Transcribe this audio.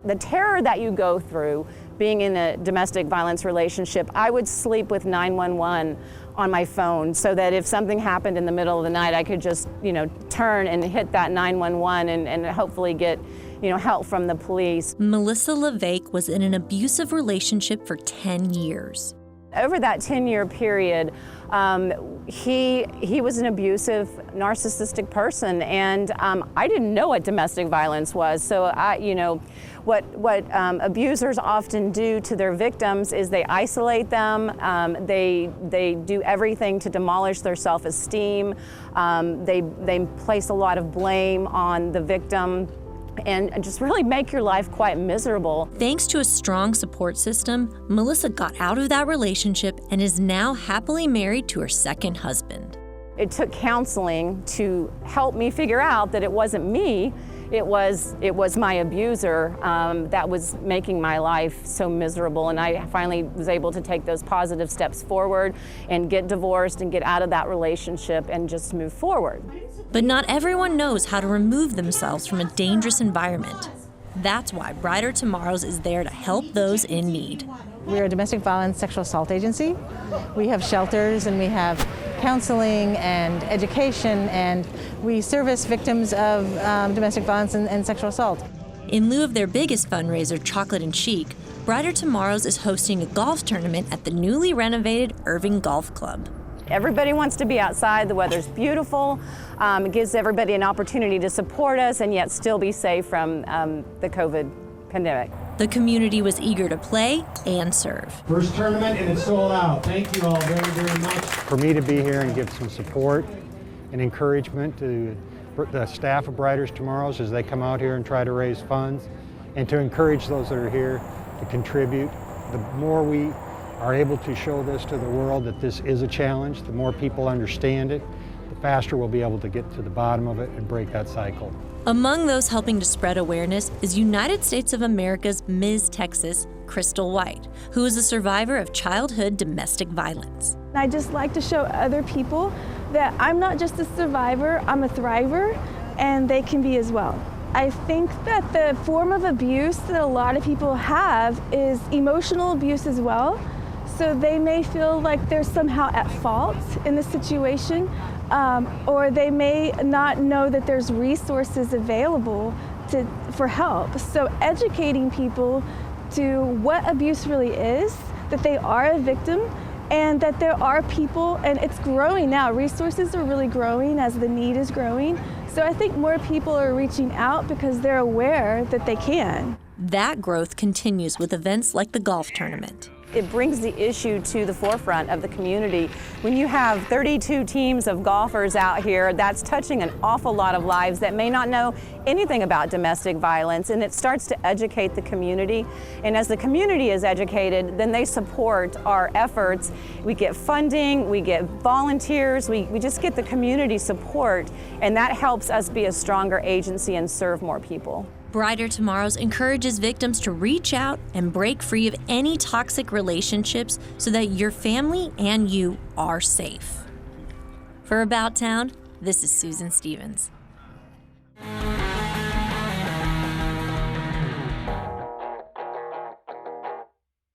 The terror that you go through being in a domestic violence relationship, I would sleep with 911 on my phone so that if something happened in the middle of the night, I could just, turn and hit that 911 and hopefully get, help from the police. Melissa LeVake was in an abusive relationship for 10 years. Over that 10-year period, he was an abusive, narcissistic person, and I didn't know what domestic violence was. So what abusers often do to their victims is they isolate them. They do everything to demolish their self-esteem. They place a lot of blame on the victim, and just really make your life quite miserable. Thanks to a strong support system, Melissa got out of that relationship and is now happily married to her second husband. It took counseling to help me figure out that it wasn't me, it was my abuser that was making my life so miserable, and I finally was able to take those positive steps forward and get divorced and get out of that relationship and just move forward. But not everyone knows how to remove themselves from a dangerous environment. That's why Brighter Tomorrows is there to help those in need. We're a domestic violence sexual assault agency. We have shelters and we have counseling and education, and we service victims of domestic violence and sexual assault. In lieu of their biggest fundraiser, Chocolate and Chic, Brighter Tomorrows is hosting a golf tournament at the newly renovated Irving Golf Club. Everybody wants to be outside. The weather's beautiful. It gives everybody an opportunity to support us and yet still be safe from the COVID pandemic. The community was eager to play and serve. First tournament and it's sold out. Thank you all very, very much. For me to be here and give some support and encouragement to the staff of Brighter Tomorrows as they come out here and try to raise funds, and to encourage those that are here to contribute. The more we are able to show this to the world that this is a challenge, the more people understand it, the faster we'll be able to get to the bottom of it and break that cycle. Among those helping to spread awareness is United States of America's Ms. Texas, Crystal White, who is a survivor of childhood domestic violence. I just like to show other people that I'm not just a survivor, I'm a thriver, and they can be as well. I think that the form of abuse that a lot of people have is emotional abuse as well. So they may feel like they're somehow at fault in the situation, or they may not know that there's resources available for help. So educating people to what abuse really is, that they are a victim, and that there are people, and it's growing now. Resources are really growing as the need is growing. So I think more people are reaching out because they're aware that they can. That growth continues with events like the golf tournament. It brings the issue to the forefront of the community. When you have 32 teams of golfers out here, that's touching an awful lot of lives that may not know anything about domestic violence, and it starts to educate the community. And as the community is educated, then they support our efforts. We get funding, we get volunteers, we just get the community support, and that helps us be a stronger agency and serve more people. Brighter Tomorrows encourages victims to reach out and break free of any toxic relationships so that your family and you are safe. For About Town, this is Susan Stevens.